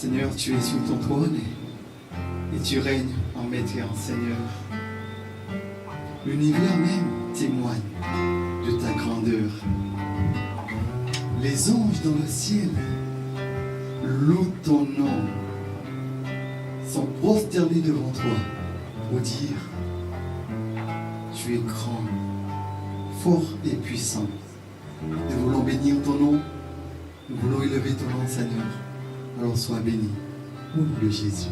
Seigneur, tu es sur ton trône et tu règnes en maître et en Seigneur. L'univers même témoigne de ta grandeur. Les anges dans le ciel louent ton nom, sont prosternés devant toi pour dire tu es grand, fort et puissant. Nous voulons bénir ton nom, nous voulons élever ton nom, Seigneur. Alors sois béni au nom de Jésus.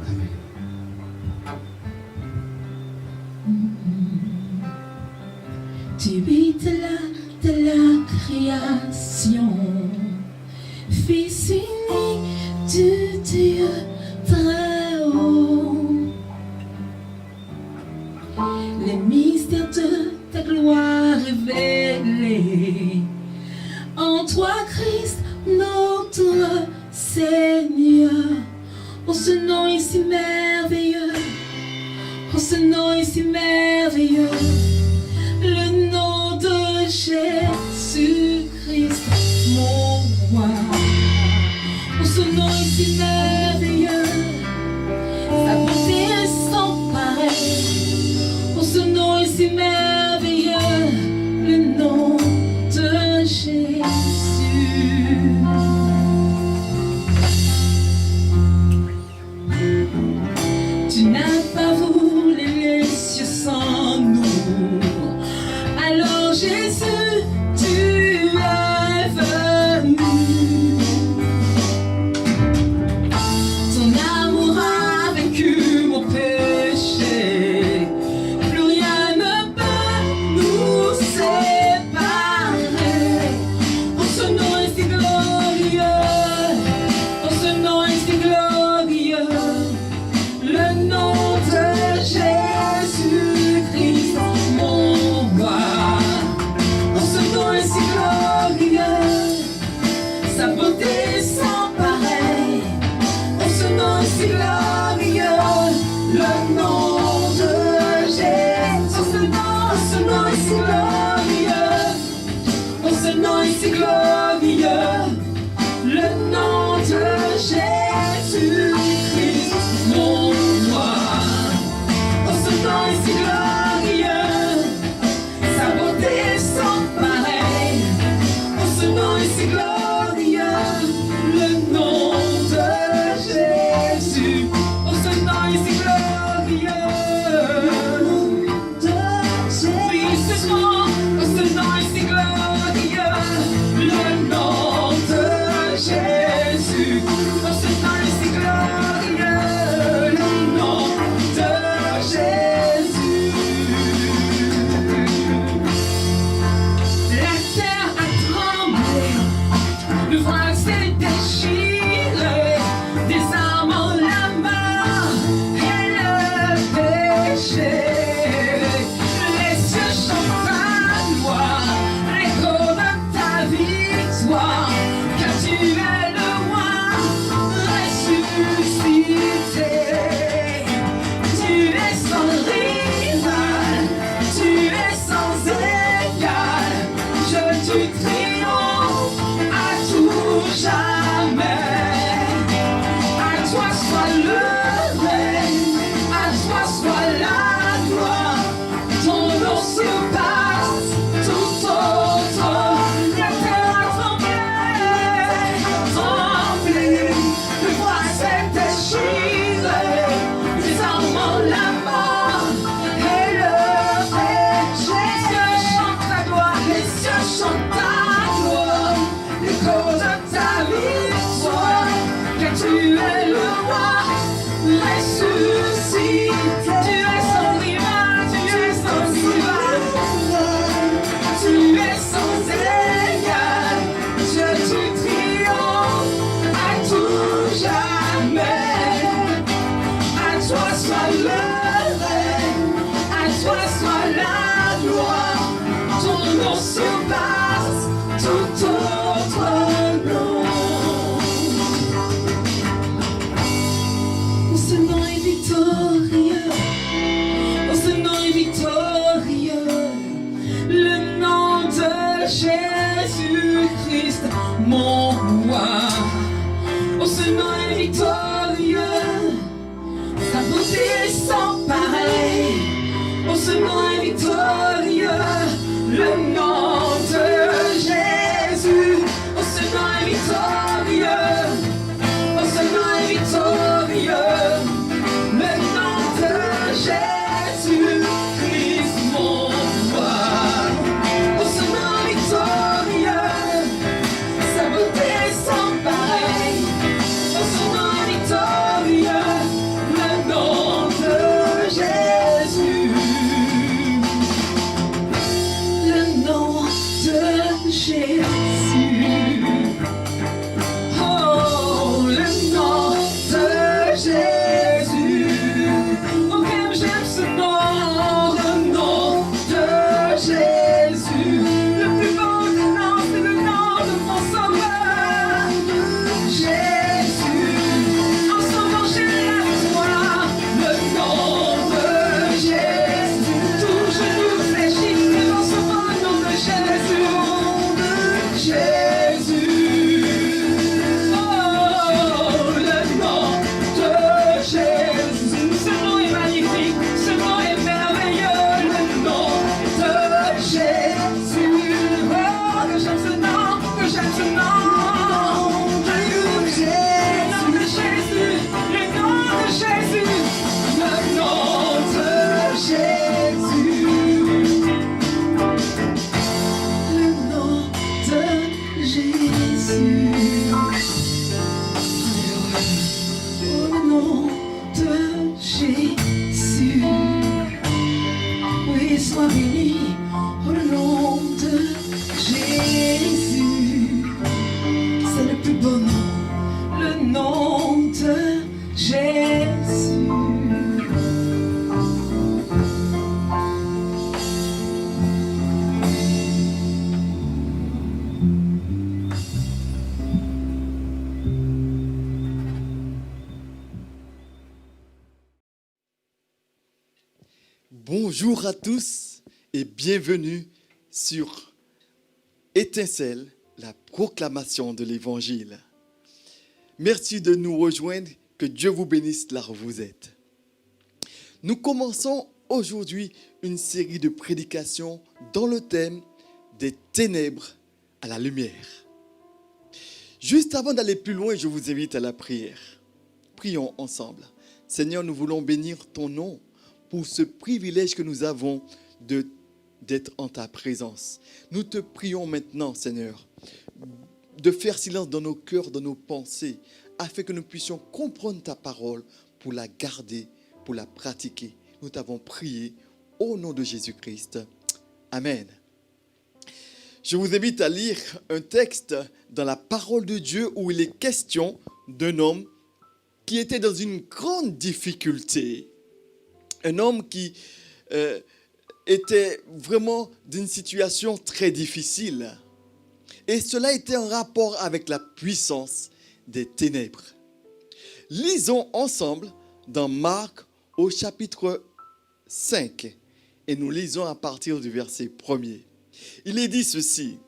Amen. Tu vis de la création, Fils unique du Dieu très haut. Les mystères de ta gloire révélés en toi, Christ, notre Seigneur. Oh, ce nom est si merveilleux, oh, ce nom est si merveilleux. Le nom de Jésus-Christ, mon roi. Oh, ce nom est si merveilleux, sa bonté est sans pareil. Oh, ce nom est si merveilleux, le nom de Jésus. Tu n'as pas voulu les cieux sans nous. Alors Jésus, tu es venu. Ton amour a vaincu mon péché. Plus rien ne peut nous séparer. Oh, ce nom est si glorieux. Oh, ce nom est si glorieux. Le nom de Jésus-Christ, mon roi. Oh, ce nom est si glorieux, sa beauté est sans pareil. Oh, ce nom est si glorieux, le nom de Jésus. Oh, ce nom est si glorieux. Oh, ce nom est si glorieux, le nom de Jésus-Christ, mon roi. Oh, ce nom est si glorieux, sa beauté est sans pareil. Oh, ce nom est si glorieux, le nom de Jésus. Oh, ce nom est si glorieux, oui, ce nom, oh, ce nom est si glorieux, le nom de Jésus. Oh, ce nom est si glorieux, le nom de Jésus. La terre a tremblé, le voile s'est déchiré, des armes en la main et le péché. Les cieux chantent ta gloire, l'écho de ta victoire, car tu es le roi, ce nom est victorieux, le nom de Jésus. Oh, ce nom est victorieux, oh, ce nom est victorieux, le nom de Jésus, Christ mon roi. Oh, ce nom est victorieux, sa beauté sans pareil. Oh, ce nom est victorieux, le nom de Jésus. Le nom de Jésus. Oh, le nom de Jésus. Oh, comme j'aime ce nom, le nom de Jésus. Le plus beau des noms, c'est le nom de mon sauveur, Jésus. En sauvant, j'ai la victoire, le nom de Jésus. Tout genou fléchit devant ce beau nom de Jésus. Jésus. Oh, le nom de Jésus. Ce nom est magnifique, ce nom est merveilleux, le nom de Jésus. Oh, que j'aime ce nom, que j'aime ce nom. Le nom de Jésus, le nom de Jésus, le nom de Jésus. Le nom de Jésus. Oh, le nom de Jésus. Oui, sois béni. Oh, le nom de Jésus. C'est le plus beau nom. Le nom de Jésus. Bonjour à tous et bienvenue sur Étincelle, la proclamation de l'Évangile. Merci de nous rejoindre, que Dieu vous bénisse là où vous êtes. Nous commençons aujourd'hui une série de prédications dans le thème des ténèbres à la lumière. Juste avant d'aller plus loin, je vous invite à la prière. Prions ensemble. Seigneur, nous voulons bénir ton nom pour ce privilège que nous avons d'être en ta présence. Nous te prions maintenant, Seigneur, de faire silence dans nos cœurs, dans nos pensées, afin que nous puissions comprendre ta parole pour la garder, pour la pratiquer. Nous t'avons prié au nom de Jésus-Christ. Amen. Je vous invite à lire un texte dans la parole de Dieu où il est question d'un homme qui était dans une grande difficulté. Un homme qui était vraiment d'une situation très difficile. Et cela était en rapport avec la puissance des ténèbres. Lisons ensemble dans Marc au chapitre 5. Et nous lisons à partir du verset 1er. Il est dit ceci.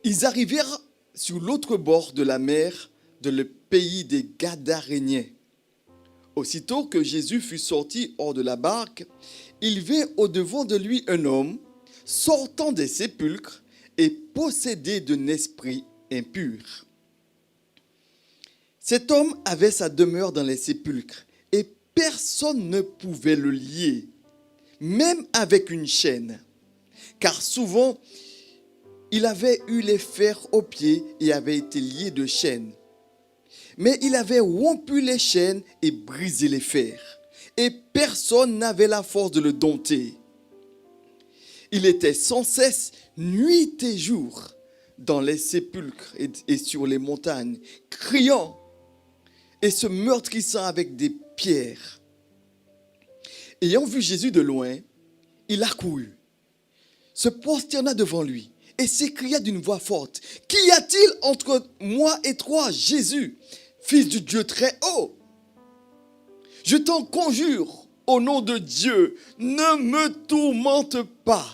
Ils arrivèrent sur l'autre bord de la mer, dans le pays des Gadaréniens. Aussitôt que Jésus fut sorti hors de la barque, il vint au-devant de lui un homme sortant des sépulcres et possédé d'un esprit impur. Cet homme avait sa demeure dans les sépulcres et personne ne pouvait le lier, même avec une chaîne, car souvent il avait eu les fers aux pieds et avait été lié de chaînes. Mais il avait rompu les chaînes et brisé les fers, et personne n'avait la force de le dompter. Il était sans cesse, nuit et jour, dans les sépulcres et sur les montagnes, criant et se meurtrissant avec des pierres. Ayant vu Jésus de loin, il accourut, se prosterna devant lui et s'écria d'une voix forte, « Qu'y a-t-il entre moi et toi, Jésus, Fils du Dieu très haut? Je t'en conjure, au nom de Dieu, ne me tourmente pas. »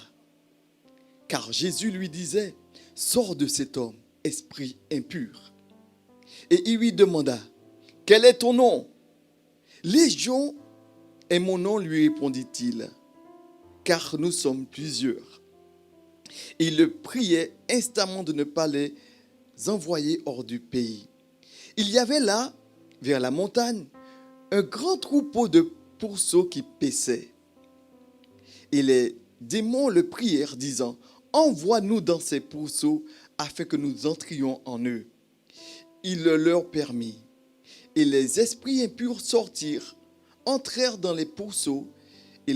Car Jésus lui disait, « Sors de cet homme, esprit impur. » Et il lui demanda, « Quel est ton nom? » « Légion est mon nom, lui répondit-il, car nous sommes plusieurs. Et il le priait instamment de ne pas les envoyer hors du pays. Il y avait là, vers la montagne, un grand troupeau de pourceaux qui paissaient. Et les démons le prièrent, disant, « Envoie-nous dans ces pourceaux, afin que nous entrions en eux. » Il le leur permit. Et les esprits impurs sortirent, entrèrent dans les pourceaux, et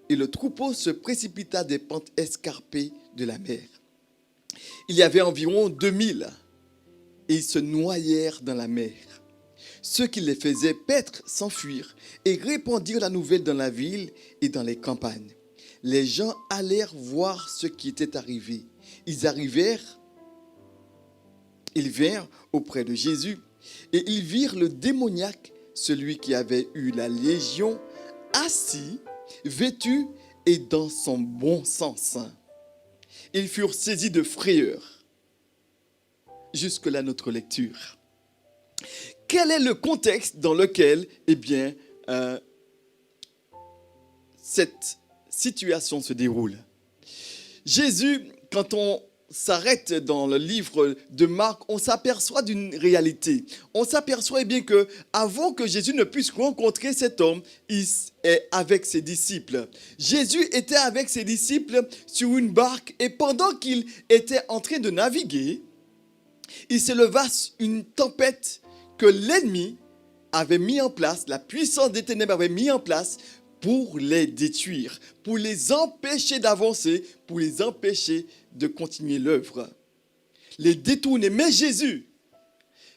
le troupeau se précipita des pentes escarpées de la mer. Il y avait environ 2000, et ils se noyèrent dans la mer. Ceux qui les faisaient paître s'enfuirent et répandirent la nouvelle dans la ville et dans les campagnes. Les gens allèrent voir ce qui était arrivé. Ils vinrent auprès de Jésus et ils virent le démoniaque, celui qui avait eu la légion, assis, vêtu et dans son bon sens. Ils furent saisis de frayeur. Jusque-là notre lecture. Quel est le contexte dans lequel, cette situation se déroule? Jésus, quand on s'arrête dans le livre de Marc, on s'aperçoit d'une réalité. On s'aperçoit que avant que Jésus ne puisse rencontrer cet homme, il est avec ses disciples. Jésus était avec ses disciples sur une barque et pendant qu'il était en train de naviguer, il s'éleva une tempête que l'ennemi avait mis en place, la puissance des ténèbres avait mis en place pour les détruire, pour les empêcher d'avancer, pour les empêcher de continuer l'œuvre, les détourner. Mais Jésus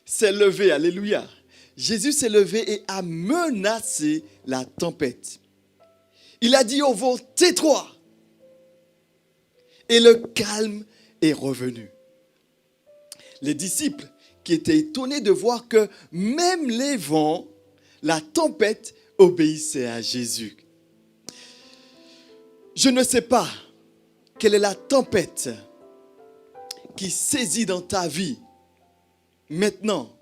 s'est levé, alléluia. Jésus s'est levé et a menacé la tempête. Il a dit au vent, tais-toi. Et le calme est revenu. Les disciples qui étaient étonnés de voir que même les vents, la tempête obéissaient à Jésus. Je ne sais pas quelle est la tempête qui saisit dans ta vie maintenant,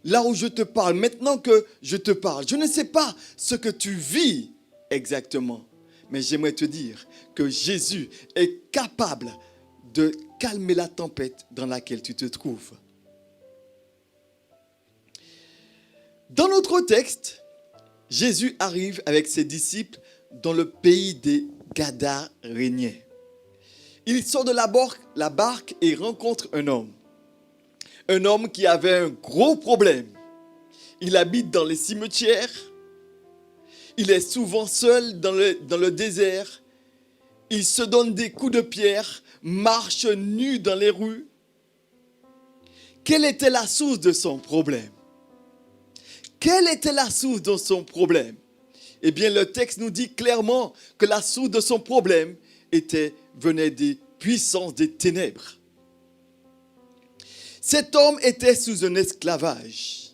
là où je te parle, maintenant que je te parle. Je ne sais pas ce que tu vis exactement, mais j'aimerais te dire que Jésus est capable de calmer la tempête dans laquelle tu te trouves. Dans notre texte, Jésus arrive avec ses disciples dans le pays des Gadaréniens. Il sort de la barque et rencontre un homme. Un homme qui avait un gros problème. Il habite dans les cimetières. Il est souvent seul dans le désert. Il se donne des coups de pierre, marche nu dans les rues. Quelle était la source de son problème? Quelle était la source de son problème? Eh bien, le texte nous dit clairement que la source de son problème venait des puissances des ténèbres. Cet homme était sous un esclavage.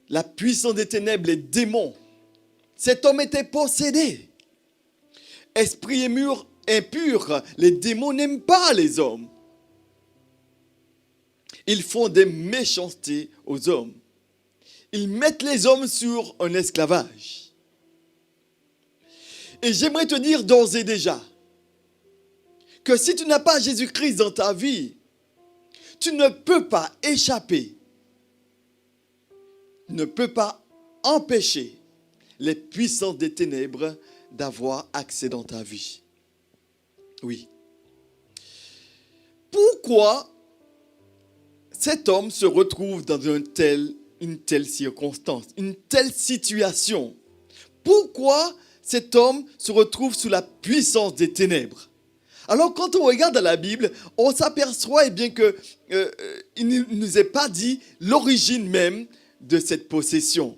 La puissance des ténèbres, les démons. Cet homme était possédé. Esprit impur, les démons n'aiment pas les hommes. Ils font des méchancetés aux hommes. Ils mettent les hommes sur un esclavage. Et j'aimerais te dire d'ores et déjà que si tu n'as pas Jésus-Christ dans ta vie, tu ne peux pas échapper, ne peux pas empêcher les puissances des ténèbres d'avoir accès dans ta vie. Oui. Pourquoi cet homme se retrouve dans une telle circonstance, une telle situation? Pourquoi cet homme se retrouve sous la puissance des ténèbres? Alors quand on regarde dans la Bible, on s'aperçoit qu'il ne nous est pas dit l'origine même de cette possession.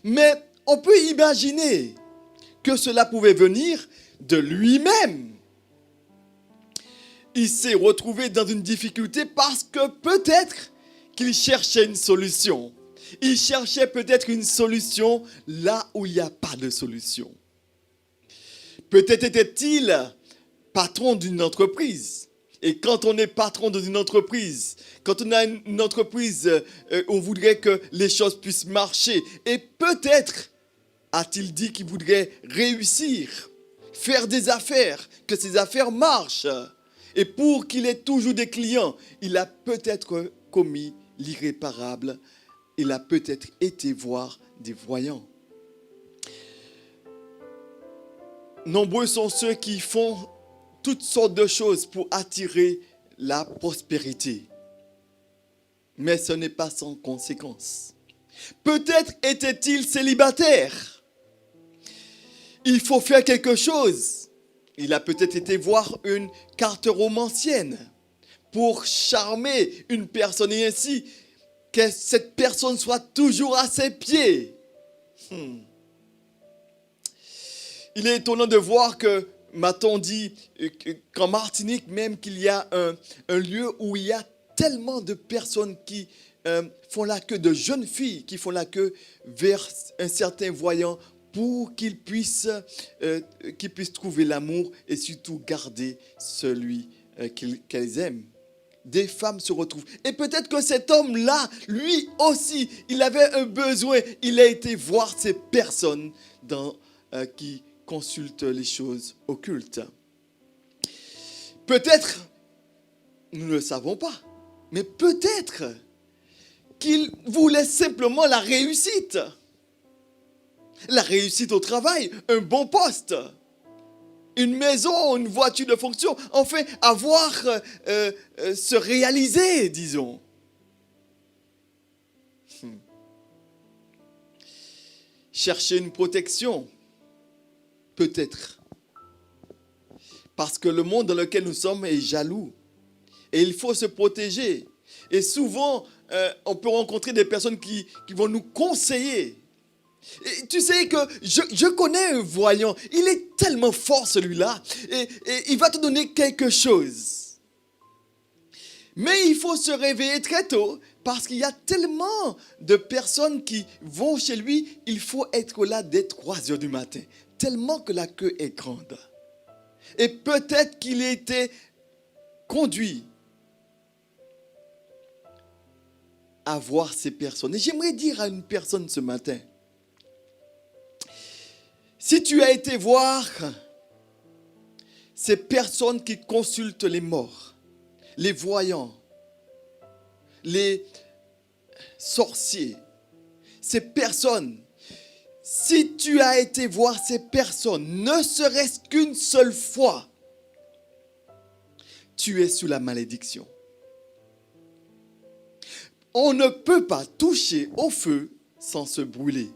Mais on peut imaginer que cela pouvait venir de lui-même. Il s'est retrouvé dans une difficulté parce que peut-être qu'il cherchait une solution. Il cherchait peut-être une solution là où il n'y a pas de solution. Peut-être était-il patron d'une entreprise. Et quand on est patron d'une entreprise, quand on a une entreprise, on voudrait que les choses puissent marcher. Et peut-être a-t-il dit qu'il voudrait réussir, faire des affaires, que ses affaires marchent. Et pour qu'il ait toujours des clients, il a peut-être commis l'irréparable. Il a peut-être été voir des voyants. Nombreux sont ceux qui font toutes sortes de choses pour attirer la prospérité. Mais ce n'est pas sans conséquence. Peut-être était-il célibataire. Il faut faire quelque chose. Il a peut-être été voir une carte romancienne pour charmer une personne et ainsi que cette personne soit toujours à ses pieds. Il est étonnant de voir que, m'a-t-on dit, qu'en Martinique même, qu'il y a un lieu où il y a tellement de personnes qui font la queue, de jeunes filles qui font la queue vers un certain voyant pour qu'ils puissent trouver l'amour et surtout garder celui qu'elles aiment. Des femmes se retrouvent. Et peut-être que cet homme-là, lui aussi, il avait un besoin. Il a été voir ces personnes qui consultent les choses occultes. Peut-être, nous ne le savons pas, mais peut-être qu'il voulait simplement la réussite. La réussite au travail, un bon poste, une maison, une voiture de fonction, enfin se réaliser, disons. Chercher une protection, peut-être. Parce que le monde dans lequel nous sommes est jaloux. Et il faut se protéger. Et souvent, on peut rencontrer des personnes qui vont nous conseiller. Et tu sais que je connais un voyant, il est tellement fort celui-là, et il va te donner quelque chose. Mais il faut se réveiller très tôt, parce qu'il y a tellement de personnes qui vont chez lui, il faut être là dès 3 heures du matin, tellement que la queue est grande. Et peut-être qu'il a été conduit à voir ces personnes. Et j'aimerais dire à une personne ce matin, si tu as été voir ces personnes qui consultent les morts, les voyants, les sorciers, ces personnes, si tu as été voir ces personnes, ne serait-ce qu'une seule fois, tu es sous la malédiction. On ne peut pas toucher au feu sans se brûler.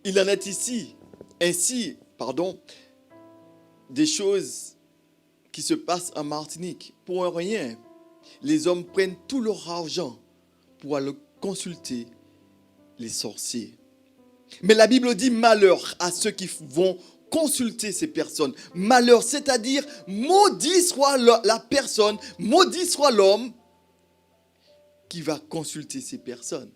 Il en est ainsi, des choses qui se passent en Martinique. Pour un rien, les hommes prennent tout leur argent pour aller consulter les sorciers. Mais la Bible dit malheur à ceux qui vont consulter ces personnes. Malheur, c'est-à-dire maudit soit la personne, maudit soit l'homme qui va consulter ces personnes.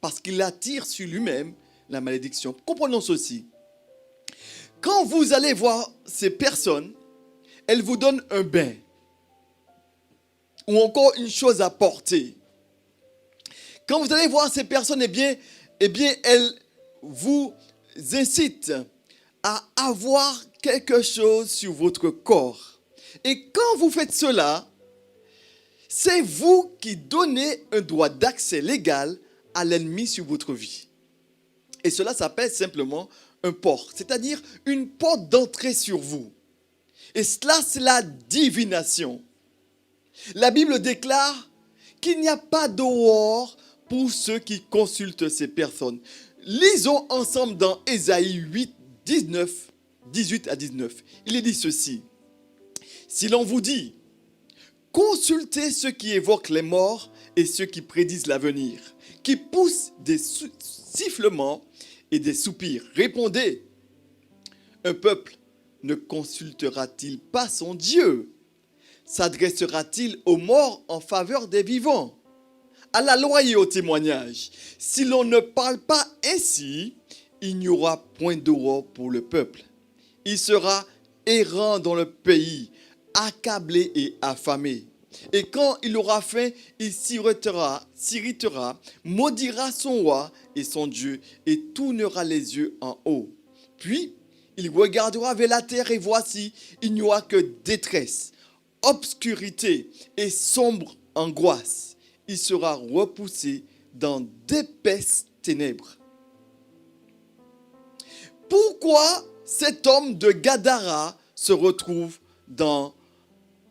Parce qu'il attire sur lui-même la malédiction. Comprenons ceci. Quand vous allez voir ces personnes, elles vous donnent un bain ou encore une chose à porter. Quand vous allez voir ces personnes, eh bien, elles vous incitent à avoir quelque chose sur votre corps. Et quand vous faites cela, c'est vous qui donnez un droit d'accès légal à l'ennemi sur votre vie. Et cela s'appelle simplement un port, c'est-à-dire une porte d'entrée sur vous. Et cela, c'est la divination. La Bible déclare qu'il n'y a pas dehors pour ceux qui consultent ces personnes. Lisons ensemble dans Ésaïe 8, 18 à 19. Il est dit ceci. Si l'on vous dit, consultez ceux qui évoquent les morts et ceux qui prédisent l'avenir, qui poussent des sifflements et des soupirs. Répondez, un peuple ne consultera-t-il pas son Dieu? S'adressera-t-il aux morts en faveur des vivants? À la loi et au témoignage. Si l'on ne parle pas ainsi, il n'y aura point d'aurore pour le peuple. Il sera errant dans le pays, accablé et affamé. Et quand il aura faim, il s'irritera, maudira son roi et son Dieu, et tournera les yeux en haut. Puis, il regardera vers la terre, et voici, il n'y aura que détresse, obscurité et sombre angoisse. Il sera repoussé dans d'épaisses ténèbres. Pourquoi cet homme de Gadara se retrouve dans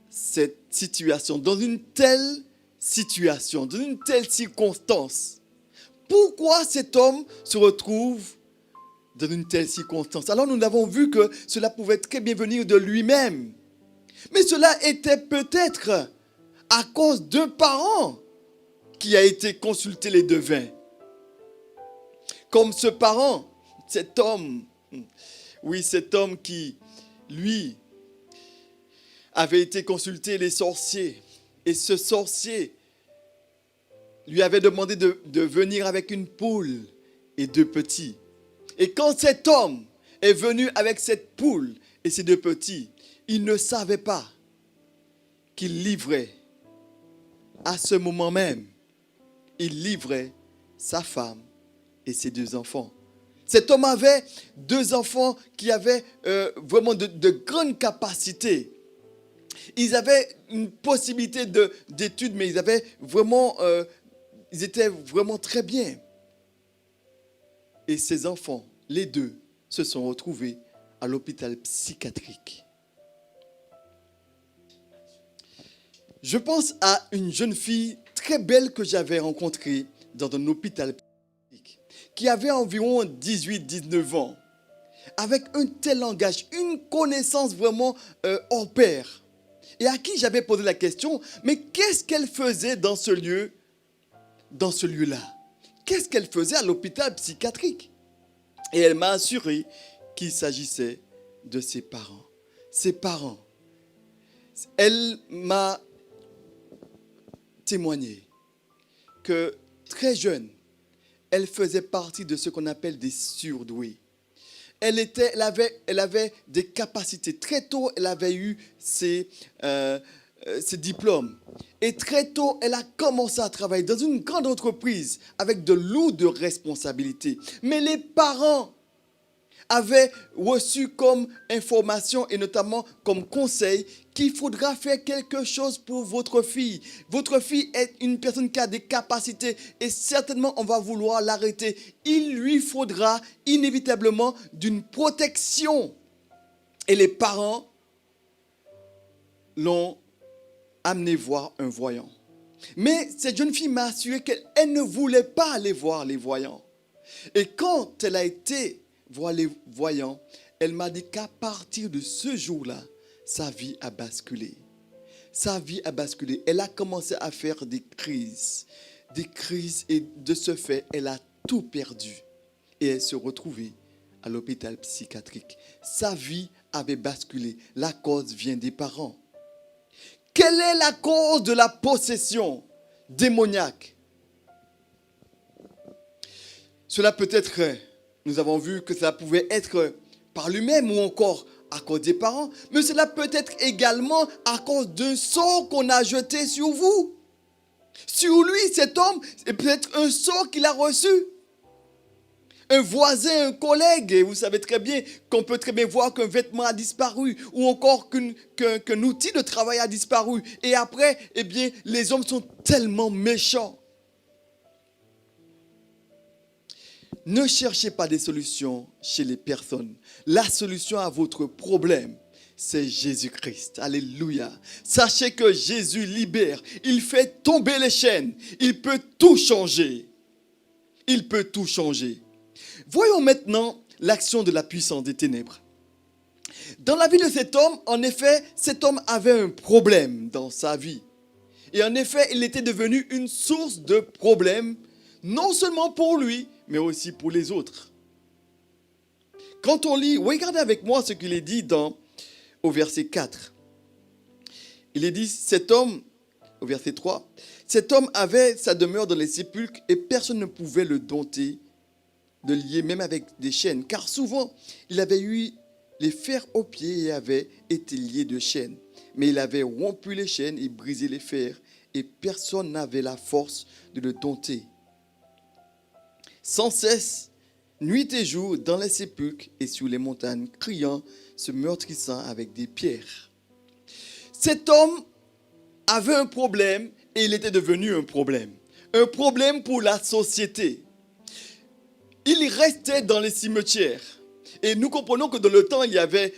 cette situation, dans une telle situation, dans une telle circonstance? Pourquoi cet homme se retrouve dans une telle circonstance? Alors nous avons vu que cela pouvait très bien venir de lui-même. Mais cela était peut-être à cause d'un parent qui a été consulter les devins. Comme ce parent, cet homme qui, lui, avait été consulter les sorciers. Et ce sorcier lui avait demandé de venir avec une poule et 2 petits. Et quand cet homme est venu avec cette poule et ces 2 petits, il ne savait pas qu'il livrait, à ce moment même, il livrait sa femme et ses 2 enfants. Cet homme avait 2 enfants qui avaient vraiment de grandes capacités. Ils avaient une possibilité d'études, mais ils étaient vraiment très bien. Et ces enfants, les 2, se sont retrouvés à l'hôpital psychiatrique. Je pense à une jeune fille très belle que j'avais rencontrée dans un hôpital psychiatrique, qui avait environ 18-19 ans, avec un tel langage, une connaissance vraiment hors pair, et à qui j'avais posé la question, mais qu'est-ce qu'elle faisait dans ce lieu-là? Qu'est-ce qu'elle faisait à l'hôpital psychiatrique? Et elle m'a assuré qu'il s'agissait de ses parents. Ses parents. Elle m'a témoigné que très jeune, elle faisait partie de ce qu'on appelle des surdoués. Elle avait des capacités. Très tôt, elle avait eu ses diplômes. Et très tôt, elle a commencé à travailler dans une grande entreprise avec de lourdes responsabilités. Mais les parents avaient reçu comme information et notamment comme conseil qu'il faudra faire quelque chose pour votre fille. Votre fille est une personne qui a des capacités et certainement on va vouloir l'arrêter. Il lui faudra inévitablement d'une protection. Et les parents l'ont amené voir un voyant. Mais cette jeune fille m'a assuré qu'elle ne voulait pas aller voir les voyants. Et quand elle a été voir les voyants, elle m'a dit qu'à partir de ce jour-là, sa vie a basculé. Sa vie a basculé. Elle a commencé à faire des crises et de ce fait, elle a tout perdu. Et elle se retrouvait à l'hôpital psychiatrique. Sa vie avait basculé. La cause vient des parents. Quelle est la cause de la possession démoniaque? Cela peut être, nous avons vu que cela pouvait être par lui-même ou encore à cause des parents, mais cela peut être également à cause d'un sort qu'on a jeté sur vous. Sur lui, cet homme, c'est peut-être un sort qu'il a reçu. Un voisin, un collègue, et vous savez très bien qu'on peut très bien voir qu'un vêtement a disparu ou encore qu'un outil de travail a disparu. Et après, eh bien, les hommes sont tellement méchants. Ne cherchez pas des solutions chez les personnes. La solution à votre problème, c'est Jésus-Christ. Alléluia. Sachez que Jésus libère. Il fait tomber les chaînes. Il peut tout changer. Il peut tout changer. Voyons maintenant l'action de la puissance des ténèbres. Dans la vie de cet homme, en effet, cet homme avait un problème dans sa vie. Et en effet, il était devenu une source de problèmes, non seulement pour lui, mais aussi pour les autres. Quand on lit, regardez avec moi ce qu'il est dit au verset 4. Il est dit, cet homme, au verset 3, cet homme avait sa demeure dans les sépulcres et personne ne pouvait le dompter, de lier même avec des chaînes, car souvent il avait eu les fers aux pieds et avait été lié de chaînes. mais il avait rompu les chaînes et brisé les fers, et personne n'avait la force de le dompter. Sans cesse, nuit et jour, dans les sépulcres et sur les montagnes, criant, se meurtrissant avec des pierres. Cet homme avait un problème et il était devenu un problème. Un problème pour la société. Il restait dans les cimetières. Et nous comprenons que dans le temps, il y avait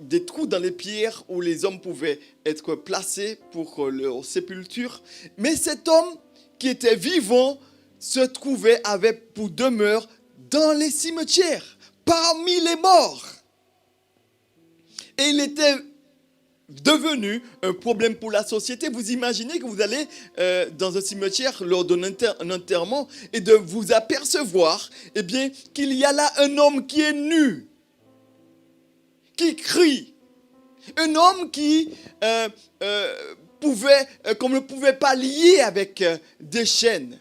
des trous dans les pierres où les hommes pouvaient être placés pour leur sépulture. Mais cet homme qui était vivant se trouvait, avait pour demeure dans les cimetières, parmi les morts. Et il était devenu un problème pour la société. Vous imaginez que vous allez dans un cimetière lors d'un enterrement et de vous apercevoir qu'il y a là un homme qui est nu, qui crie. Un homme qui qu'on ne pouvait pas lier avec des chaînes.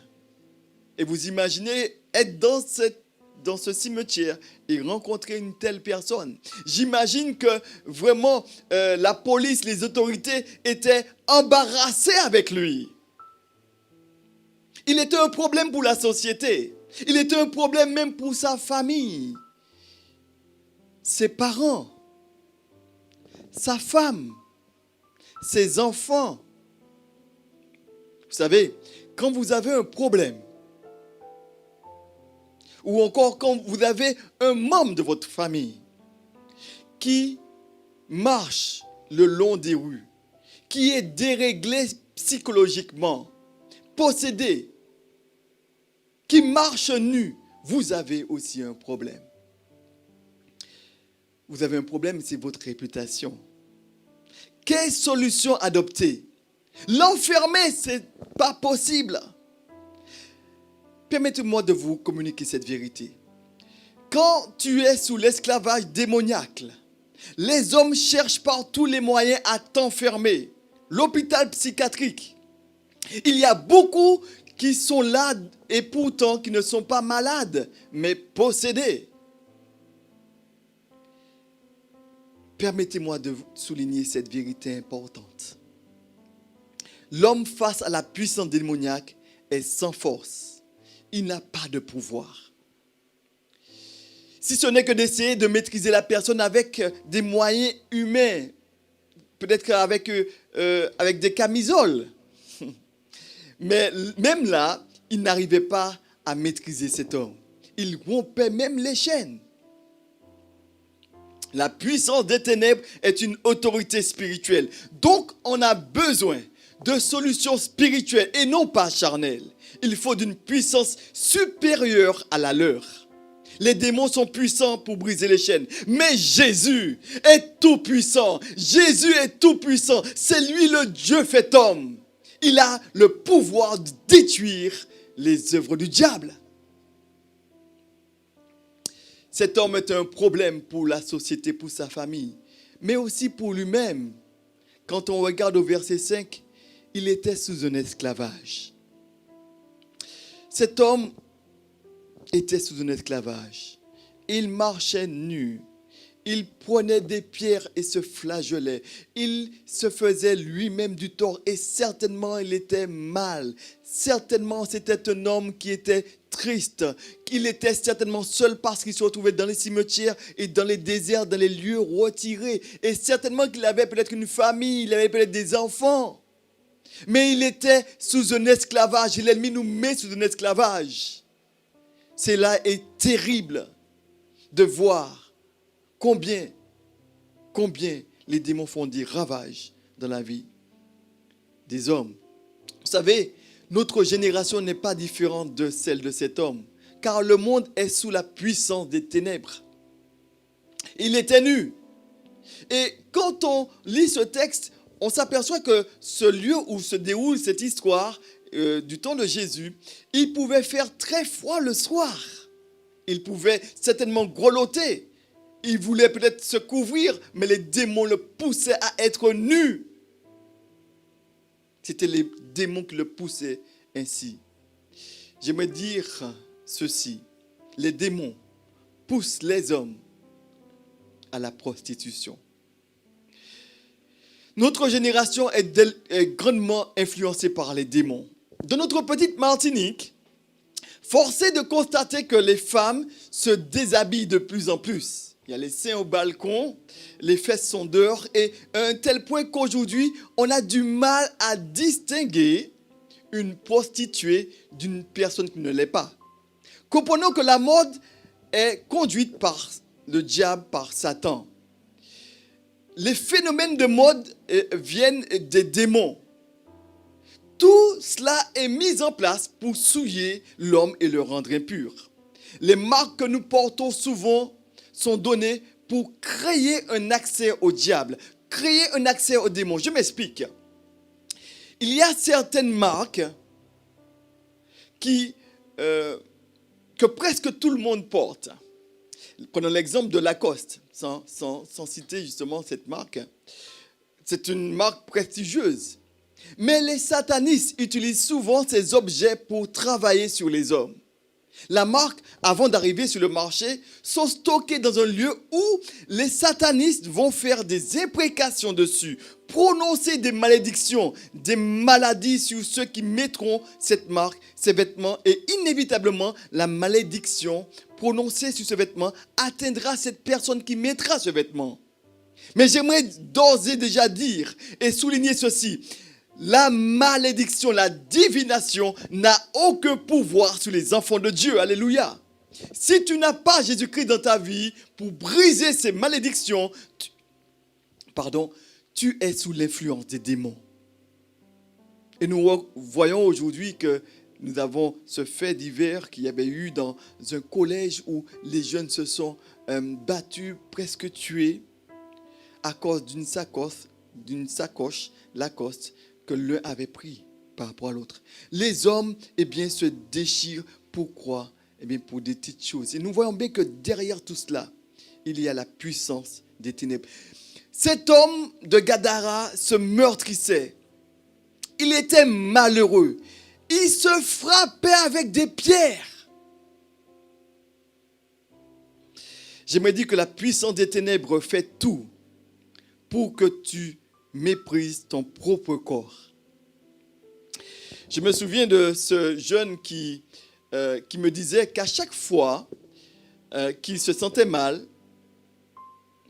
Et vous imaginez être dans ce cimetière et rencontrer une telle personne. J'imagine que vraiment la police, les autorités étaient embarrassées avec lui. Il était un problème pour la société. Il était un problème même pour sa famille. Ses parents, sa femme, ses enfants. Vous savez, quand vous avez un problème, ou encore quand vous avez un membre de votre famille qui marche le long des rues, qui est déréglé psychologiquement, possédé, qui marche nu, vous avez aussi un problème. Vous avez un problème, c'est votre réputation. Quelle solution adopter? L'enfermer, c'est pas possible. Permettez-moi de vous communiquer cette vérité. Quand tu es sous l'esclavage démoniaque, les hommes cherchent par tous les moyens à t'enfermer. L'hôpital psychiatrique. Il y a beaucoup qui sont là et pourtant qui ne sont pas malades, mais possédés. Permettez-moi de souligner cette vérité importante. L'homme face à la puissance démoniaque est sans force. Il n'a pas de pouvoir. Si ce n'est que d'essayer de maîtriser la personne avec des moyens humains, peut-être avec des camisoles. Mais même là, il n'arrivait pas à maîtriser cet homme. Il rompait même les chaînes. La puissance des ténèbres est une autorité spirituelle. Donc, on a besoin de solutions spirituelles et non pas charnelles. Il faut d'une puissance supérieure à la leur. Les démons sont puissants pour briser les chaînes. Mais Jésus est tout puissant. Jésus est tout puissant. C'est lui le Dieu fait homme. Il a le pouvoir de détruire les œuvres du diable. Cet homme est un problème pour la société, pour sa famille, mais aussi pour lui-même. Quand on regarde au verset 5, il était sous un esclavage. Cet homme était sous un esclavage. Il marchait nu. Il prenait des pierres et se flagellait. Il se faisait lui-même du tort et certainement il était mal. Certainement c'était un homme qui était triste. Il était certainement seul parce qu'il se retrouvait dans les cimetières et dans les déserts, dans les lieux retirés. Et certainement qu'il avait peut-être une famille, il avait peut-être des enfants. Mais il était sous un esclavage. Et l'ennemi nous met sous un esclavage. Cela est terrible de voir combien les démons font des ravages dans la vie des hommes. Vous savez, notre génération n'est pas différente de celle de cet homme. Car le monde est sous la puissance des ténèbres. Il était nu. Et quand on lit ce texte, on s'aperçoit que ce lieu où se déroule cette histoire du temps de Jésus, il pouvait faire très froid le soir. Il pouvait certainement grelotter. Il voulait peut-être se couvrir, mais les démons le poussaient à être nu. C'était les démons qui le poussaient ainsi. J'aimerais dire ceci. Les démons poussent les hommes à la prostitution. Notre génération est grandement influencée par les démons. Dans notre petite Martinique, force est de constater que les femmes se déshabillent de plus en plus. Il y a les seins au balcon, les fesses sont dehors, et à un tel point qu'aujourd'hui, on a du mal à distinguer une prostituée d'une personne qui ne l'est pas. Comprenons que la mode est conduite par le diable, par Satan. Les phénomènes de mode viennent des démons. Tout cela est mis en place pour souiller l'homme et le rendre impur. Les marques que nous portons souvent sont données pour créer un accès au diable, créer un accès aux démons. Je m'explique. Il y a certaines marques que presque tout le monde porte. Prenons l'exemple de Lacoste, sans citer justement cette marque. C'est une marque prestigieuse. Mais les satanistes utilisent souvent ces objets pour travailler sur les hommes. La marque, avant d'arriver sur le marché, sont stockées dans un lieu où les satanistes vont faire des imprécations dessus, prononcer des malédictions, des maladies sur ceux qui mettront cette marque, ces vêtements, et inévitablement, la malédiction prononcée sur ce vêtement atteindra cette personne qui mettra ce vêtement. Mais j'aimerais d'ores et déjà dire et souligner ceci. La malédiction, la divination n'a aucun pouvoir sur les enfants de Dieu. Alléluia. Si tu n'as pas Jésus-Christ dans ta vie pour briser ces malédictions, tu es sous l'influence des démons. Et nous voyons aujourd'hui que nous avons ce fait divers qu'il y avait eu dans un collège où les jeunes se sont battus, presque tués, à cause d'une sacoche Lacoste que l'un avait pris par rapport à l'autre. Les hommes, se déchirent. Pourquoi ? Pour des petites choses. Et nous voyons bien que derrière tout cela, il y a la puissance des ténèbres. Cet homme de Gadara se meurtrissait. Il était malheureux. Il se frappait avec des pierres. J'aimerais dire que la puissance des ténèbres fait tout pour que tu méprises ton propre corps. Je me souviens de ce jeune qui me disait qu'à chaque fois qu'il se sentait mal,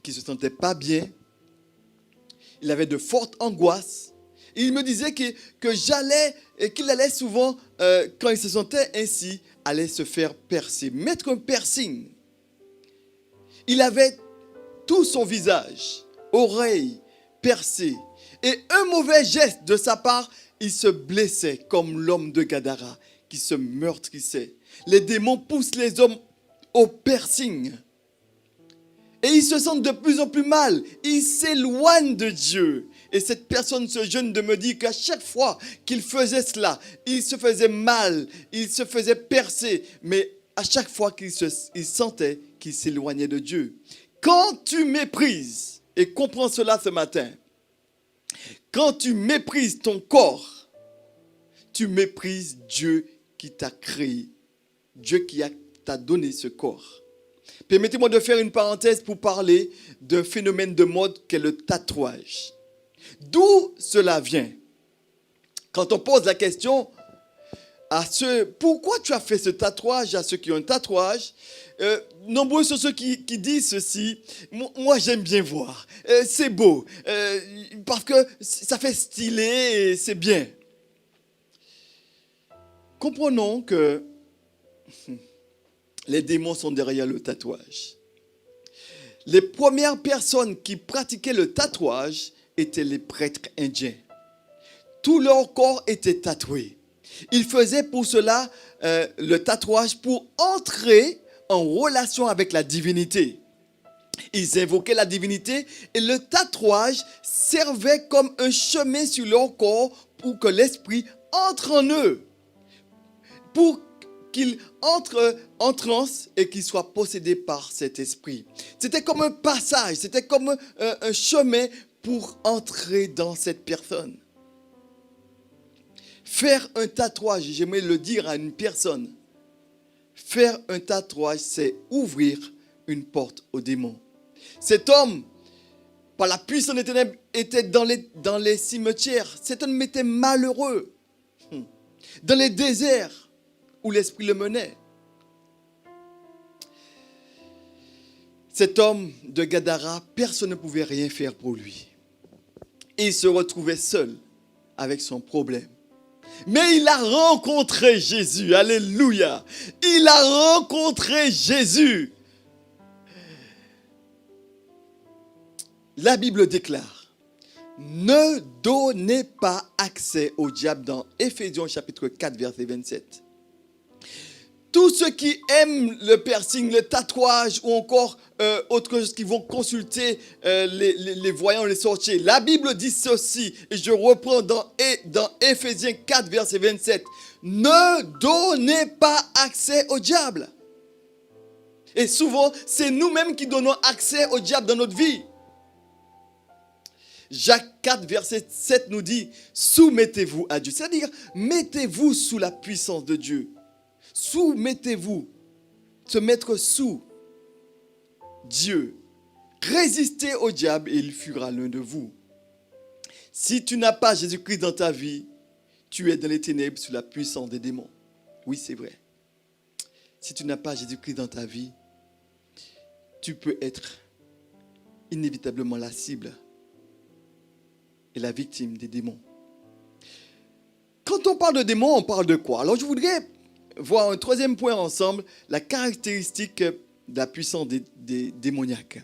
qu'il ne se sentait pas bien, il avait de fortes angoisses. Et il me disait qu'il allait souvent, quand il se sentait ainsi, allait se faire percer, mettre un piercing. Il avait tout son visage, oreilles, percé. Et un mauvais geste de sa part, il se blessait comme l'homme de Gadara qui se meurtrissait. Les démons poussent les hommes au piercing. Et ils se sentent de plus en plus mal. Ils s'éloignent de Dieu. Et cette personne, ce jeune, de me dire qu'à chaque fois qu'il faisait cela, il se faisait mal, il se faisait percer. Mais à chaque fois qu'il sentait qu'il s'éloignait de Dieu. Quand tu méprises, et comprends cela ce matin, quand tu méprises ton corps, tu méprises Dieu qui t'a créé, Dieu qui t'a donné ce corps. Permettez-moi de faire une parenthèse pour parler d'un phénomène de mode qu'est le tatouage. D'où cela vient? Quand on pose la question pourquoi tu as fait ce tatouage, à ceux qui ont un tatouage, nombreux sont ceux qui disent ceci. Moi, j'aime bien voir. C'est beau. Parce que ça fait stylé et c'est bien. Comprenons que les démons sont derrière le tatouage. Les premières personnes qui pratiquaient le tatouage étaient les prêtres indiens. Tout leur corps était tatoué. Ils faisaient pour cela le tatouage pour entrer en relation avec la divinité. Ils invoquaient la divinité et le tatouage servait comme un chemin sur leur corps pour que l'esprit entre en eux. Pour qu'ils entrent en transe et qu'ils soient possédés par cet esprit. C'était comme un passage, c'était comme un chemin pour entrer dans cette personne. Faire un tatouage, j'aimerais le dire à une personne, faire un tatouage, c'est ouvrir une porte aux démons. Cet homme, par la puissance des ténèbres, était dans les cimetières. Cet homme était malheureux. Dans les déserts où l'esprit le menait. Cet homme de Gadara, personne ne pouvait rien faire pour lui. Il se retrouvait seul avec son problème. Mais il a rencontré Jésus. Alléluia. Il a rencontré Jésus. La Bible déclare, ne donnez pas accès au diable dans Éphésiens chapitre 4, verset 27. Tous ceux qui aiment le piercing, le tatouage ou encore autre chose, qui vont consulter les voyants, les sorciers. La Bible dit ceci, et je reprends dans Éphésiens 4, verset 27. Ne donnez pas accès au diable. Et souvent, c'est nous-mêmes qui donnons accès au diable dans notre vie. Jacques 4, verset 7 nous dit, soumettez-vous à Dieu. C'est-à-dire, mettez-vous sous la puissance de Dieu. Soumettez-vous, se mettre sous Dieu. Résistez au diable et il fuira loin de vous. Si tu n'as pas Jésus-Christ dans ta vie, tu es dans les ténèbres sous la puissance des démons. Oui, c'est vrai. Si tu n'as pas Jésus-Christ dans ta vie, tu peux être inévitablement la cible et la victime des démons. Quand on parle de démons, on parle de quoi? Alors je voudrais voir un troisième point ensemble, la caractéristique de la puissance des démoniaques.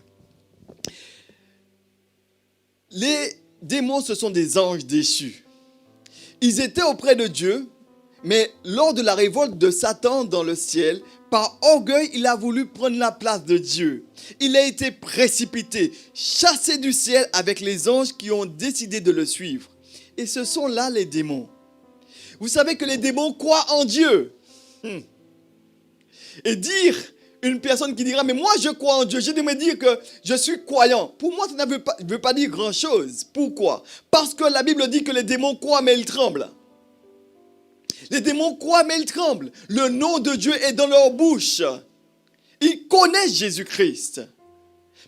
Les démons, ce sont des anges déchus. Ils étaient auprès de Dieu, mais lors de la révolte de Satan dans le ciel, par orgueil, il a voulu prendre la place de Dieu. Il a été précipité, chassé du ciel avec les anges qui ont décidé de le suivre. Et ce sont là les démons. Vous savez que les démons croient en Dieu. Et dire, une personne qui dira, mais moi je crois en Dieu, je vais me dire que je suis croyant. Pour moi, ça ne veut pas dire grand-chose. Pourquoi? Parce que la Bible dit que les démons croient, mais ils tremblent. Les démons croient, mais ils tremblent. Le nom de Dieu est dans leur bouche. Ils connaissent Jésus-Christ,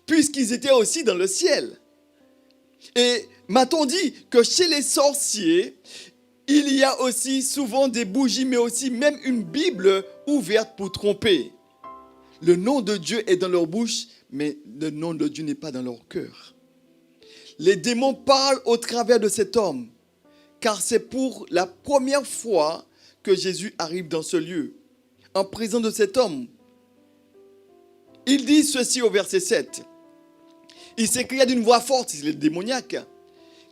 puisqu'ils étaient aussi dans le ciel. Et m'a-t-on dit que chez les sorciers, il y a aussi souvent des bougies, mais aussi même une Bible ouverte pour tromper. Le nom de Dieu est dans leur bouche, mais le nom de Dieu n'est pas dans leur cœur. Les démons parlent au travers de cet homme, car c'est pour la première fois que Jésus arrive dans ce lieu, en présence de cet homme. Il dit ceci au verset 7. Il s'écria d'une voix forte, c'est le démoniaque.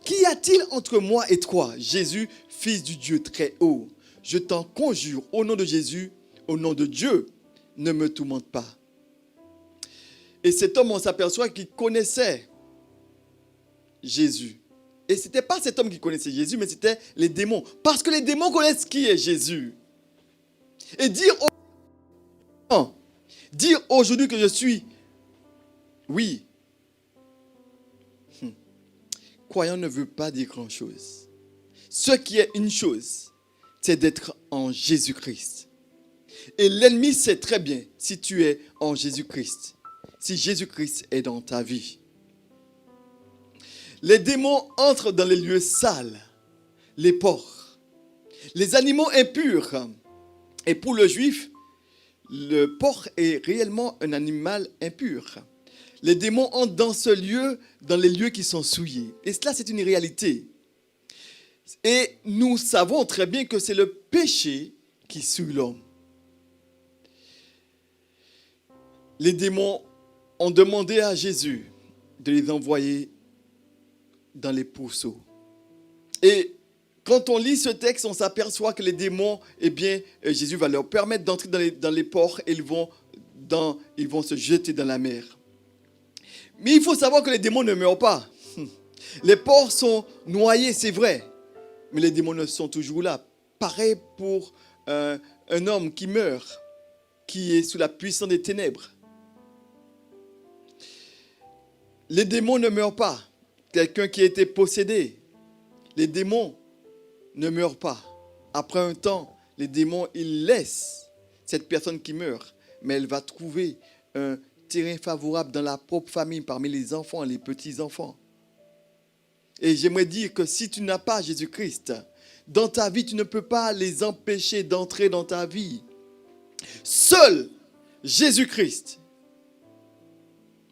Qu'y a-t-il entre moi et toi, Jésus, fils du Dieu très haut? Je t'en conjure, au nom de Jésus, au nom de Dieu, ne me tourmente pas. Et cet homme, on s'aperçoit qu'il connaissait Jésus. Et ce n'était pas cet homme qui connaissait Jésus, mais c'était les démons. Parce que les démons connaissent qui est Jésus. Et dire aujourd'hui que je suis, oui, croyant ne veut pas dire grand-chose. Ce qui est une chose, c'est d'être en Jésus-Christ. Et l'ennemi sait très bien si tu es en Jésus-Christ, si Jésus-Christ est dans ta vie. Les démons entrent dans les lieux sales, les porcs, les animaux impurs. Et pour le juif, le porc est réellement un animal impur. Les démons entrent dans ce lieu, dans les lieux qui sont souillés. Et cela, c'est une réalité. Et nous savons très bien que c'est le péché qui souille l'homme. Les démons ont demandé à Jésus de les envoyer dans les pourceaux. Et quand on lit ce texte, on s'aperçoit que les démons, eh bien, Jésus va leur permettre d'entrer dans les ports et ils vont se jeter dans la mer. Mais il faut savoir que les démons ne meurent pas. Les porcs sont noyés, c'est vrai, mais les démons sont toujours là. Pareil pour un homme qui meurt, qui est sous la puissance des ténèbres. Les démons ne meurent pas. Quelqu'un qui a été possédé, les démons ne meurent pas. Après un temps, les démons, ils laissent cette personne qui meurt, mais elle va trouver un terrain favorable dans la propre famille, parmi les enfants, les petits-enfants. Et j'aimerais dire que si tu n'as pas Jésus-Christ, dans ta vie, tu ne peux pas les empêcher d'entrer dans ta vie. Seul Jésus-Christ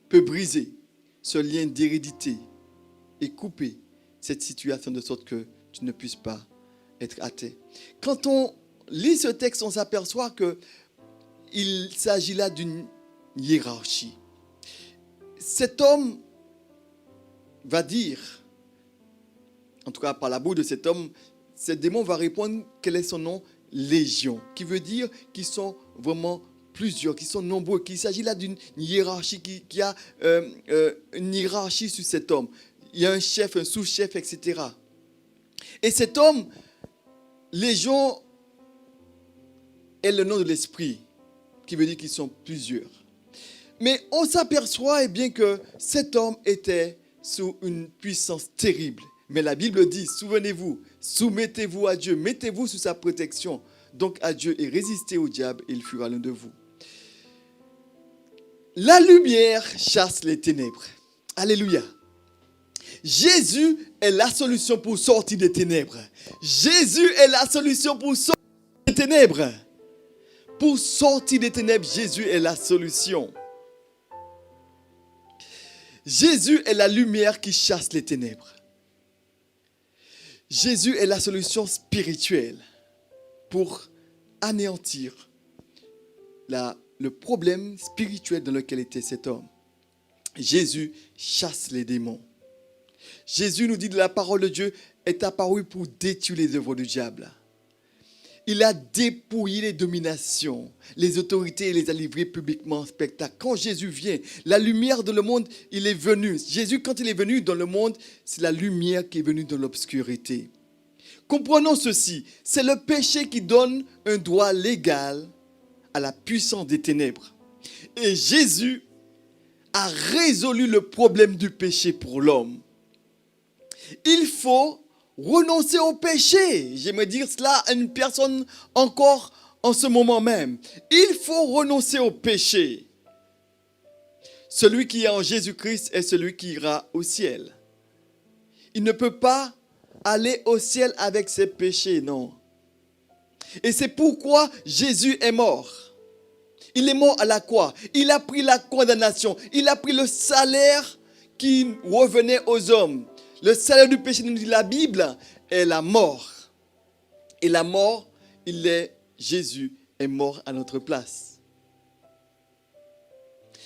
peut briser ce lien d'hérédité et couper cette situation de sorte que tu ne puisses pas être athée. Quand on lit ce texte, on s'aperçoit qu'il s'agit là d'une hiérarchie. Cet homme va dire, en tout cas par la bouche de cet homme, ce démon va répondre quel est son nom? Légion, qui veut dire qu'ils sont vraiment plusieurs, qui sont nombreux, qu'il s'agit là d'une hiérarchie, qui a une hiérarchie sur cet homme. Il y a un chef, un sous-chef, etc. Et cet homme, Légion, est le nom de l'esprit, qui veut dire qu'ils sont plusieurs. Mais on s'aperçoit bien que cet homme était sous une puissance terrible. Mais la Bible dit, souvenez-vous, soumettez-vous à Dieu, mettez-vous sous sa protection, donc à Dieu, et résistez au diable, et il fuira loin de vous. La lumière chasse les ténèbres. Alléluia. Jésus est la solution pour sortir des ténèbres. Jésus est la solution pour sortir des ténèbres. Pour sortir des ténèbres, Jésus est la solution. Jésus est la lumière qui chasse les ténèbres. Jésus est la solution spirituelle pour anéantir le problème spirituel dans lequel était cet homme. Jésus chasse les démons. Jésus nous dit de la parole de Dieu est apparu pour détruire les œuvres du diable. Il a dépouillé les dominations, les autorités et les a livrées publiquement en spectacle. Quand Jésus vient, la lumière dans le monde, il est venu. Jésus, quand il est venu dans le monde, c'est la lumière qui est venue dans l'obscurité. Comprenons ceci, c'est le péché qui donne un droit légal à la puissance des ténèbres. Et Jésus a résolu le problème du péché pour l'homme. Il faut renoncer au péché. J'aimerais dire cela à une personne encore en ce moment même. Il faut renoncer au péché. Celui qui est en Jésus-Christ est celui qui ira au ciel. Il ne peut pas aller au ciel avec ses péchés, non. Et c'est pourquoi Jésus est mort. Il est mort à la croix. Il a pris la condamnation. Il a pris le salaire qui revenait aux hommes. Le salaire du péché, nous dit la Bible, est la mort. Et la mort, Jésus est mort à notre place.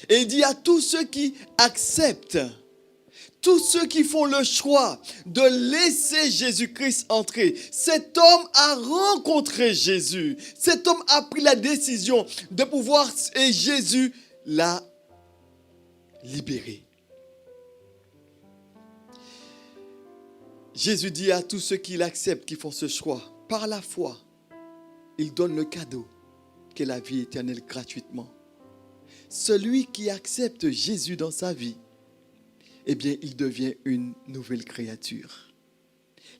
Et il dit à tous ceux qui acceptent, tous ceux qui font le choix de laisser Jésus-Christ entrer. Cet homme a rencontré Jésus. Cet homme a pris la décision de pouvoir, et Jésus l'a libéré. Jésus dit à tous ceux qui l'acceptent, qui font ce choix, par la foi, il donne le cadeau qu'est la vie éternelle gratuitement. Celui qui accepte Jésus dans sa vie, eh bien, il devient une nouvelle créature.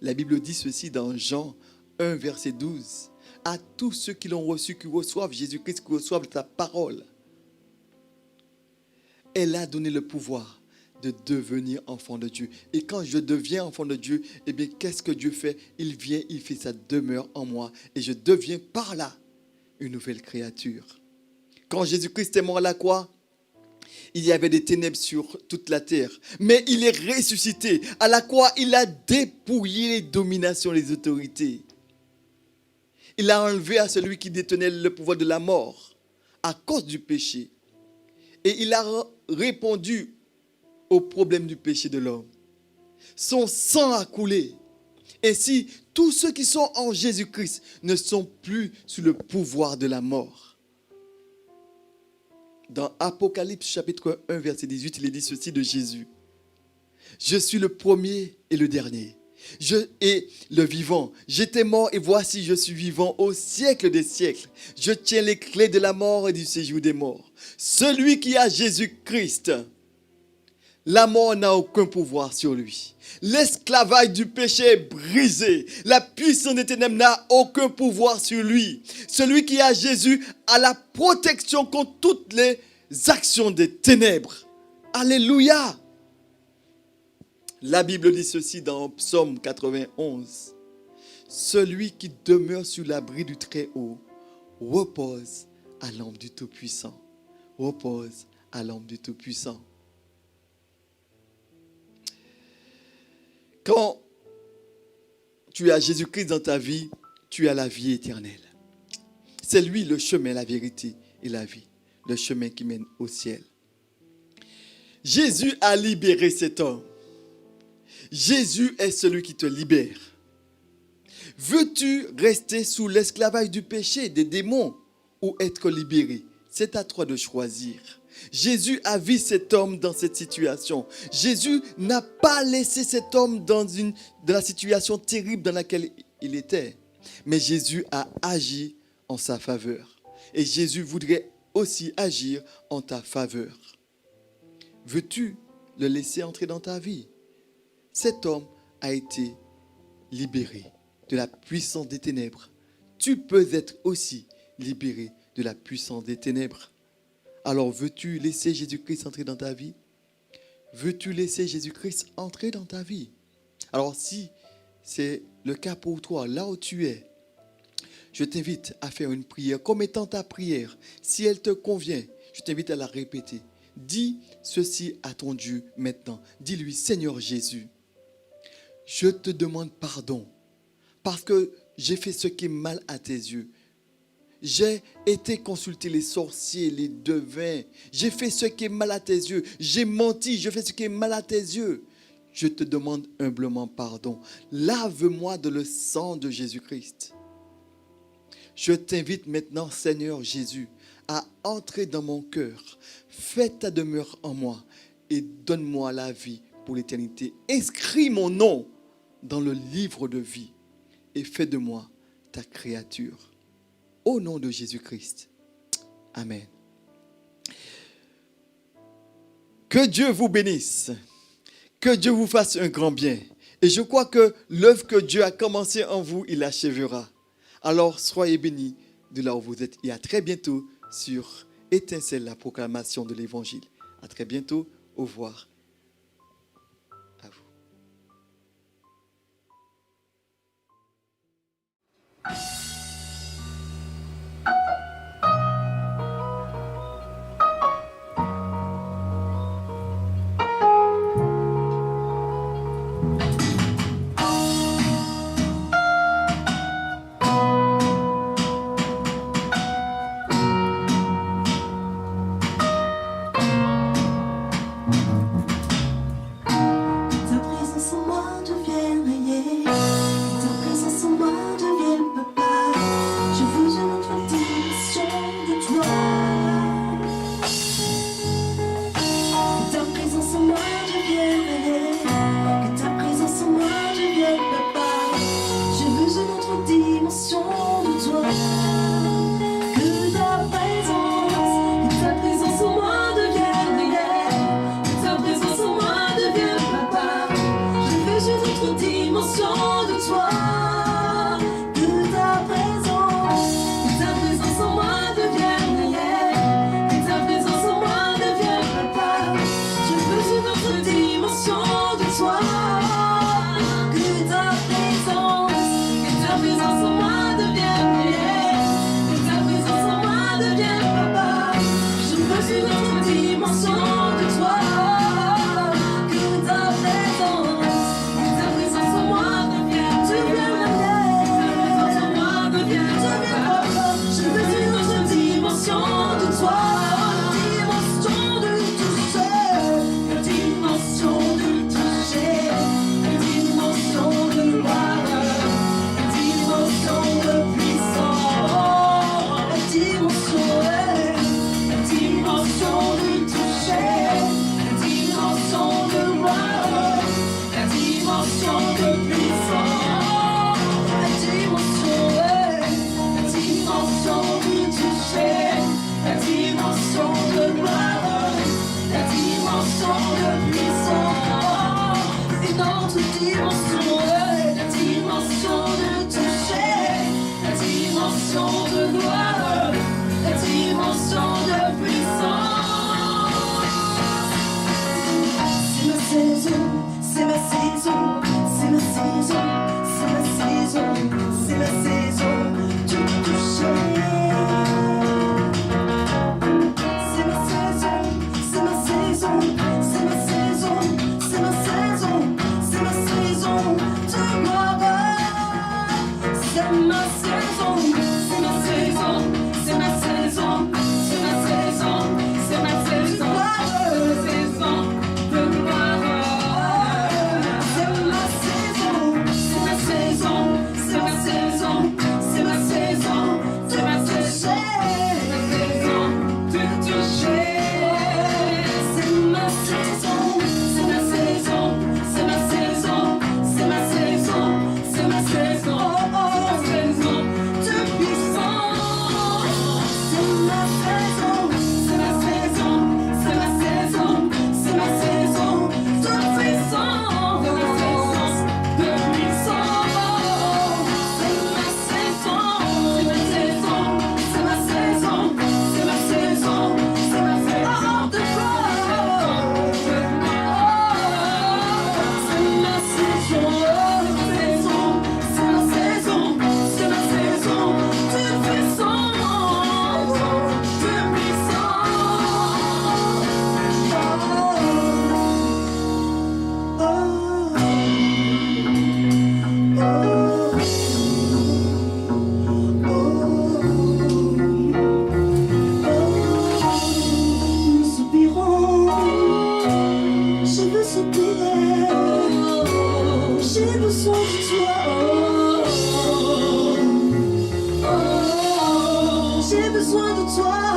La Bible dit ceci dans Jean 1, verset 12. À tous ceux qui l'ont reçu, qui reçoivent Jésus-Christ, qui reçoivent sa parole, elle a donné le pouvoir de devenir enfant de Dieu. Et quand je deviens enfant de Dieu, eh bien, qu'est-ce que Dieu fait? Il vient, il fait sa demeure en moi. Et je deviens par là une nouvelle créature. Quand Jésus-Christ est mort à la croix, il y avait des ténèbres sur toute la terre. Mais il est ressuscité. À la croix, il a dépouillé les dominations, les autorités. Il a enlevé à celui qui détenait le pouvoir de la mort à cause du péché. Et il a répondu au problème du péché de l'homme. Son sang a coulé. Et si tous ceux qui sont en Jésus-Christ ne sont plus sous le pouvoir de la mort. Dans Apocalypse chapitre 1 verset 18, il est dit ceci de Jésus. Je suis le premier et le dernier. Je et le vivant. J'étais mort et voici je suis vivant au siècle des siècles. Je tiens les clés de la mort et du séjour des morts. Celui qui a Jésus-Christ, la mort n'a aucun pouvoir sur lui. L'esclavage du péché est brisé. La puissance des ténèbres n'a aucun pouvoir sur lui. Celui qui a Jésus a la protection contre toutes les actions des ténèbres. Alléluia. La Bible dit ceci dans Psaume 91. Celui qui demeure sur l'abri du Très-Haut repose à l'ombre du Tout-Puissant. Repose à l'ombre du Tout-Puissant. Quand tu as Jésus-Christ dans ta vie, tu as la vie éternelle. C'est lui le chemin, la vérité et la vie. Le chemin qui mène au ciel. Jésus a libéré cet homme. Jésus est celui qui te libère. Veux-tu rester sous l'esclavage du péché, des démons, ou être libéré? C'est à toi de choisir. Jésus a vu cet homme dans cette situation. Jésus n'a pas laissé cet homme dans la situation terrible dans laquelle il était. Mais Jésus a agi en sa faveur. Et Jésus voudrait aussi agir en ta faveur. Veux-tu le laisser entrer dans ta vie? Cet homme a été libéré de la puissance des ténèbres. Tu peux être aussi libéré de la puissance des ténèbres. Alors, veux-tu laisser Jésus-Christ entrer dans ta vie? Veux-tu laisser Jésus-Christ entrer dans ta vie? Alors, si c'est le cas pour toi, là où tu es, je t'invite à faire une prière comme étant ta prière. Si elle te convient, je t'invite à la répéter. Dis ceci à ton Dieu maintenant. Dis-lui, Seigneur Jésus, je te demande pardon parce que j'ai fait ce qui est mal à tes yeux. J'ai été consulter les sorciers, les devins. J'ai fait ce qui est mal à tes yeux. J'ai menti, je fais ce qui est mal à tes yeux. Je te demande humblement pardon. Lave-moi de le sang de Jésus-Christ. Je t'invite maintenant, Seigneur Jésus, à entrer dans mon cœur. Fais ta demeure en moi et donne-moi la vie pour l'éternité. Inscris mon nom dans le livre de vie et fais de moi ta créature. Au nom de Jésus-Christ. Amen. Que Dieu vous bénisse. Que Dieu vous fasse un grand bien. Et je crois que l'œuvre que Dieu a commencée en vous, il l'achèvera. Alors, soyez bénis de là où vous êtes. Et à très bientôt sur Étincelle, la proclamation de l'Évangile. À très bientôt. Au revoir. À vous. Ta présence en moi devienne rayée, ta présence en moi devienne papa. Je veux une autre dimension de toi. Que ta présence en moi devienne rayée, que ta présence en moi devienne papa. Je veux une autre dimension de toi. Que ta présence en moi devienne rayée, que ta présence en moi devienne papa. Je veux une autre dimension de toi. Que ta présence en moi devienne rayée, que ta présence en moi devienne papa. Je veux une autre dimension de toi. Que ta présence en moi devienne c'est ma saison, c'est ma saison, c'est ma saison, c'est ma saison, c'est ma saison, saison de gloire. C'est ma saison, c'est ma saison, c'est ma saison, c'est ma saison, c'est ma saison, de toucher. C'est ma saison, c'est ma saison, c'est ma saison, c'est ma saison, c'est ma saison, saison de puissance. C'est ma saison, c'est ma saison, c'est ma saison, c'est ma saison de puissance, de puissance, de puissance. C'est ma saison, c'est ma saison, c'est ma saison, c'est ma saison, c'est ma saison de gloire. C'est ma saison, c'est ma saison, c'est ma saison de puissance, de Nous soupirons, je veux soupirer, j'ai besoin de toi, j'ai besoin de toi.